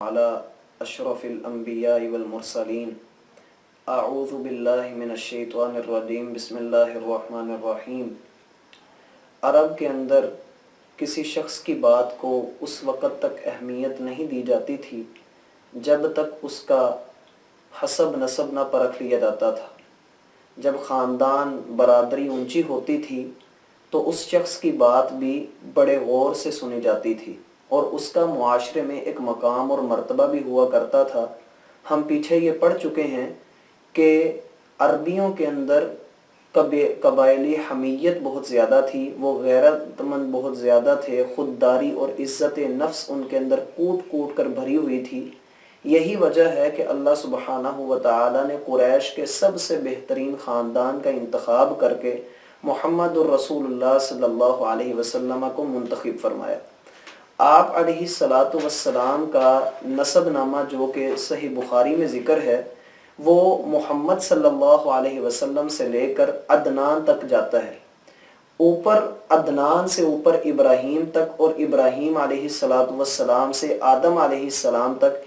على أشرف الأنبياء والمرسلين أعوذ باللہ من الشیطان الرجیم بسم اللہ الرحمن الرحیم۔ عرب کے اندر کسی شخص کی بات کو اس وقت تک اہمیت نہیں دی جاتی تھی جب تک اس کا حسب نسب نہ پرکھ لیا جاتا تھا۔ جب خاندان برادری اونچی ہوتی تھی تو اس شخص کی بات بھی بڑے غور سے سنی جاتی تھی اور اس کا معاشرے میں ایک مقام اور مرتبہ بھی ہوا کرتا تھا۔ ہم پیچھے یہ پڑھ چکے ہیں کہ عربیوں کے اندر قبائلی حمیت بہت زیادہ تھی، وہ غیرت مند بہت زیادہ تھے، خودداری اور عزت نفس ان کے اندر کوٹ کوٹ کر بھری ہوئی تھی۔ یہی وجہ ہے کہ اللہ سبحانہ و تعالی نے قریش کے سب سے بہترین خاندان کا انتخاب کر کے محمد الرسول اللہ صلی اللہ علیہ وسلم کو منتخب فرمایا۔ آپ علیہ السلام کا نسب نامہ جو کہ صحیح بخاری میں ذکر ہے وہ محمد صلی اللہ علیہ وسلم سے لے کر عدنان تک جاتا ہے۔ اوپر عدنان سے اوپر ابراہیم تک اور ابراہیم علیہ السلام سے آدم علیہ السلام تک۔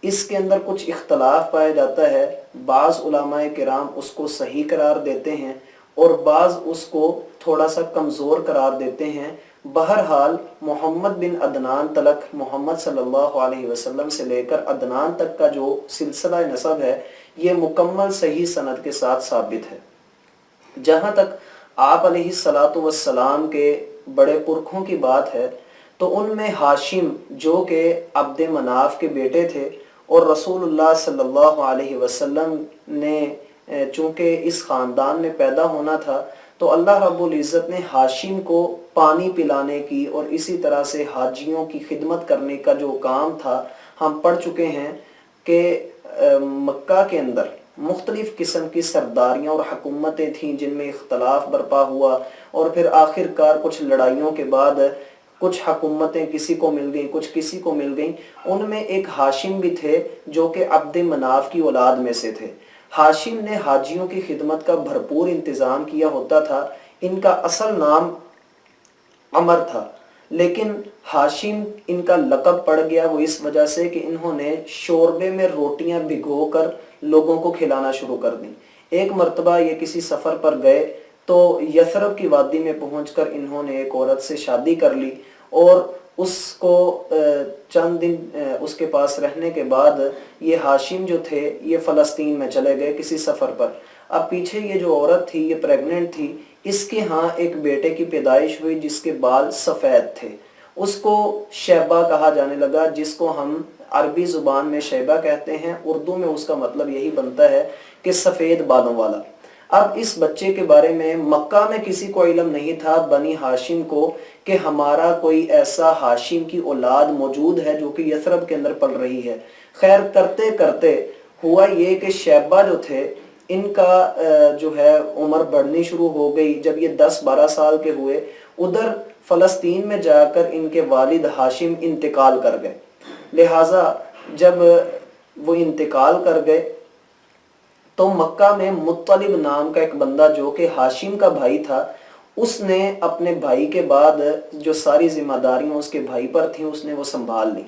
اس کے اندر کچھ اختلاف پایا جاتا ہے، بعض علماء کرام اس کو صحیح قرار دیتے ہیں اور بعض اس کو تھوڑا سا کمزور قرار دیتے ہیں۔ بہرحال محمد بن عدنان تلک، محمد صلی اللہ علیہ وسلم سے لے کر عدنان تک کا جو سلسلہ نسب ہے یہ مکمل صحیح سند کے ساتھ ثابت ہے۔ جہاں تک آپ علیہ السلام کے بڑے پرکھوں کی بات ہے تو ان میں ہاشم جو کہ عبد مناف کے بیٹے تھے، اور رسول اللہ صلی اللہ علیہ وسلم نے چونکہ اس خاندان میں پیدا ہونا تھا تو اللہ رب العزت نے ہاشم کو پانی پلانے کی اور اسی طرح سے حاجیوں کی خدمت کرنے کا جو کام تھا، ہم پڑھ چکے ہیں کہ مکہ کے اندر مختلف قسم کی سرداریاں اور حکومتیں تھیں جن میں اختلاف برپا ہوا، اور پھر آخر کار کچھ لڑائیوں کے بعد کچھ حکومتیں کسی کو مل گئیں، کچھ کسی کو مل گئیں۔ ان میں ایک ہاشم بھی تھے جو کہ عبد مناف کی اولاد میں سے تھے۔ ہاشم نے حاجیوں کی خدمت کا بھرپور انتظام کیا ہوتا تھا۔ ان کا اصل نام عمر تھا، لیکن ہاشم ان کا لقب پڑ گیا وہ اس وجہ سے کہ انہوں نے شوربے میں روٹیاں بھگو کر لوگوں کو کھلانا شروع کر دیں۔ ایک مرتبہ یہ کسی سفر پر گئے تو یثرب کی وادی میں پہنچ کر انہوں نے ایک عورت سے شادی کر لی اور اس کو چند دن اس کے پاس رہنے کے بعد یہ ہاشم جو تھے یہ فلسطین میں چلے گئے کسی سفر پر۔ اب پیچھے یہ جو عورت تھی یہ پریگننٹ تھی، اس کے ہاں ایک بیٹے کی پیدائش ہوئی جس کے بال سفید تھے۔ اس کو شیبہ کہا جانے لگا، جس کو ہم عربی زبان میں شیبہ کہتے ہیں، اردو میں اس کا مطلب یہی بنتا ہے کہ سفید بالوں والا۔ اب اس بچے کے بارے میں مکہ میں کسی کو علم نہیں تھا بنی ہاشم کو کہ ہمارا کوئی ایسا ہاشم کی اولاد موجود ہے جو کہ یثرب کے اندر پل رہی ہے۔ خیر کرتے کرتے ہوا یہ کہ شیبہ جو تھے ان کا جو ہے عمر بڑھنی شروع ہو گئی۔ جب یہ 10-12 سال کے ہوئے، ادھر فلسطین میں جا کر ان کے والد ہاشم انتقال کر گئے۔ لہٰذا جب وہ انتقال کر گئے تو مکہ میں مطلب نام کا ایک بندہ جو کہ ہاشم کا بھائی تھا، اس نے اپنے بھائی کے بعد جو ساری ذمہ داریاں اس کے بھائی پر تھیں اس نے وہ سنبھال لی۔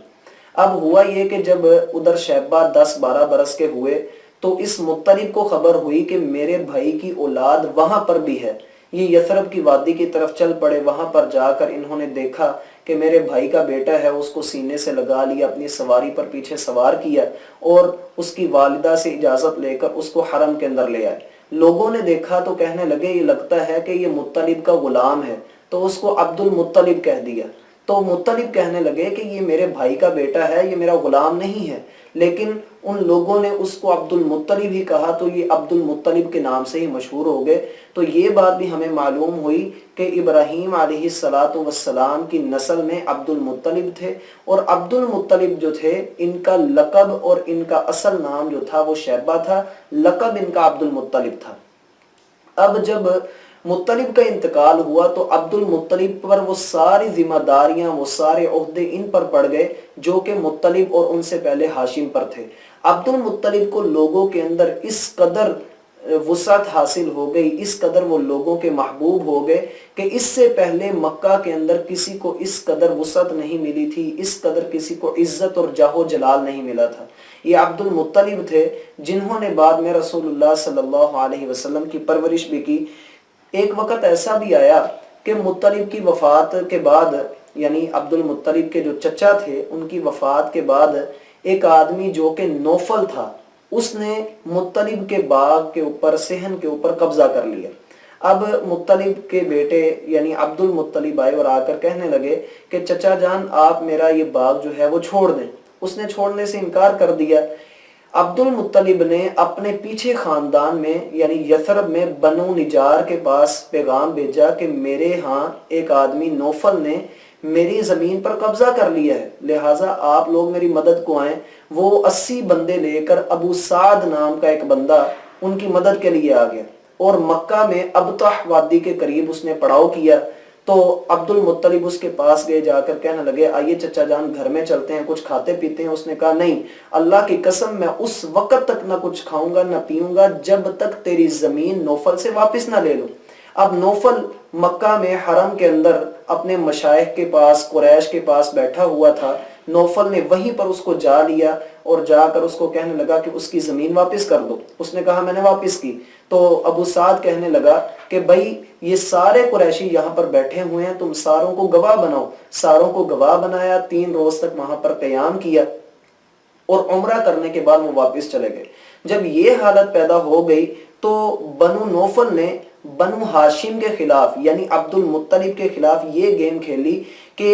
اب ہوا یہ کہ جب ادھر شیبہ 10-12 برس کے ہوئے تو اس مطلب کو خبر ہوئی کہ میرے بھائی کی اولاد وہاں پر بھی ہے۔ یہ یثرب کی وادی کی طرف چل پڑے۔ وہاں پر جا کر انہوں نے دیکھا کہ میرے بھائی کا بیٹا ہے، اس کو سینے سے لگا لیا، اپنی سواری پر پیچھے سوار کیا اور اس کی والدہ سے اجازت لے کر اس کو حرم کے اندر لے آئے۔ لوگوں نے دیکھا تو کہنے لگے یہ لگتا ہے کہ یہ مطلب کا غلام ہے، تو اس کو عبد المطلب کہہ دیا۔ تو مطلب کہنے لگے کہ یہ میرے بھائی کا بیٹا ہے، یہ میرا غلام نہیں ہے، لیکن ان لوگوں نے اس کو عبد المطلب ہی کہا تو یہ عبد المطلب کے نام سے ہی مشہور ہو گئے۔ تو یہ بات بھی ہمیں معلوم ہوئی کہ ابراہیم علیہ السلام کی نسل میں عبد المطلب تھے، اور عبد المطلب جو تھے ان کا لقب اور ان کا اصل نام جو تھا وہ شیبہ تھا، لقب ان کا عبد المطلب تھا۔ اب جب مطلب کا انتقال ہوا تو عبد المطلب پر وہ ساری ذمہ داریاں، وہ سارے عہدے ان پر پڑ گئے جو کہ مطلب اور ان سے پہلے ہاشم پر تھے۔ عبد المطلب کو لوگوں کے اندر اس قدر وسعت حاصل ہو گئی، اس قدر وہ لوگوں کے محبوب ہو گئے کہ اس سے پہلے مکہ کے اندر کسی کو اس قدر وسعت نہیں ملی تھی، اس قدر کسی کو عزت اور جاہ و جلال نہیں ملا تھا۔ یہ عبد المطلب تھے جنہوں نے بعد میں رسول اللہ صلی اللہ علیہ وسلم کی پرورش بھی کی۔ ایک وقت ایسا بھی آیا کہ مطلب کی وفات کے بعد، یعنی عبد المطلب کے جو چچا تھے ان کی وفات کے بعد، ایک آدمی جو کہ نوفل تھا، اس نے مطلب کے باغ کے اوپر، صحن کے اوپر قبضہ کر لیا۔ اب مطلب کے بیٹے یعنی عبد المطلب آئے اور آ کر کہنے لگے کہ چچا جان آپ میرا یہ باغ جو ہے وہ چھوڑ دیں۔ اس نے چھوڑنے سے انکار کر دیا۔ عبد المطلب نے اپنے پیچھے خاندان میں یعنی یثرب میں بنو نجار کے پاس پیغام بھیجا کہ میرے ہاں ایک آدمی نوفل نے میری زمین پر قبضہ کر لیا ہے، لہٰذا آپ لوگ میری مدد کو آئیں۔ وہ 80 بندے لے کر ابو سعد نام کا ایک بندہ ان کی مدد کے لیے آ گیا اور مکہ میں ابطح وادی کے قریب اس نے پڑاؤ کیا۔ تو عبد المطلب اس کے پاس گئے، جا کر کہنے لگے آئیے چچا جان گھر میں چلتے ہیں، کچھ کھاتے پیتے ہیں۔ اس نے کہا نہیں، اللہ کی قسم میں اس وقت تک نہ کچھ کھاؤں گا نہ پیوں گا جب تک تیری زمین نوفل سے واپس نہ لے لوں۔ اب نوفل مکہ میں حرم کے اندر اپنے مشائخ کے پاس، قریش کے پاس بیٹھا ہوا تھا۔ نوفل نے وہیں پر اس کو جا لیا اور جا کر اس کو کہنے لگا کہ اس کی زمین واپس کر دو۔ اس نے کہا میں نے واپس کی۔ تو ابو سعد کہنے لگا کہ بھائی یہ سارے قریشی یہاں پر بیٹھے ہوئے ہیں، تم ساروں کو گواہ بناؤ۔ ساروں کو گواہ بنایا، 3 روز تک وہاں پر قیام کیا اور عمرہ کرنے کے بعد وہ واپس چلے گئے۔ جب یہ حالت پیدا ہو گئی تو بنو نوفل نے بنو ہاشم کے خلاف یعنی عبد المطلب کے خلاف یہ گیم کھیلی کہ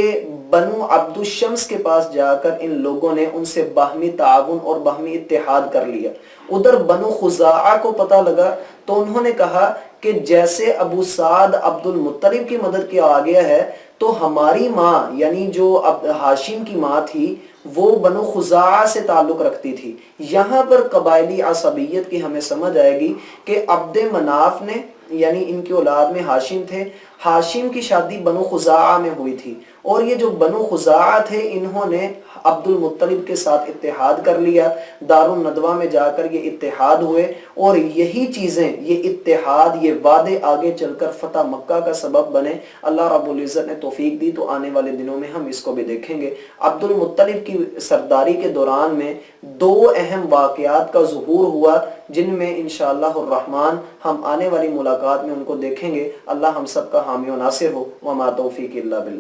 بنو عبد الشمس کے پاس جا کر ان لوگوں نے ان سے باہمی تعاون اور باہمی اتحاد کر لیا۔ ادھر بنو خزاعہ کو پتہ لگا تو انہوں نے کہا کہ جیسے ابو سعد عبد المطلب کی مدد کے آ گیا ہے تو ہماری ماں یعنی جو ہاشم کی ماں تھی وہ بنو خزاعہ سے تعلق رکھتی تھی۔ یہاں پر قبائلی عصبیت کی ہمیں سمجھ آئے گی کہ عبد مناف نے یعنی ان کی اولاد میں ہاشم تھے، ہاشم کی شادی بنو خزاعہ میں ہوئی تھی اور یہ جو بنو خزاعہ تھے انہوں نے عبد المطلب کے ساتھ اتحاد کر لیا۔ دار الندوہ میں جا کر یہ اتحاد ہوئے اور یہی چیزیں، یہ اتحاد، یہ وعدے آگے چل کر فتح مکہ کا سبب بنے۔ اللہ رب العزت نے توفیق دی تو آنے والے دنوں میں ہم اس کو بھی دیکھیں گے۔ عبد المطلب کی سرداری کے دوران میں 2 اہم واقعات کا ظہور ہوا جن میں انشاءاللہ الرحمن ہم آنے والی ملاقات میں ان کو دیکھیں گے۔ اللہ ہم سب کا حامی و ناصر ہو۔ وما توفیق الا باللہ۔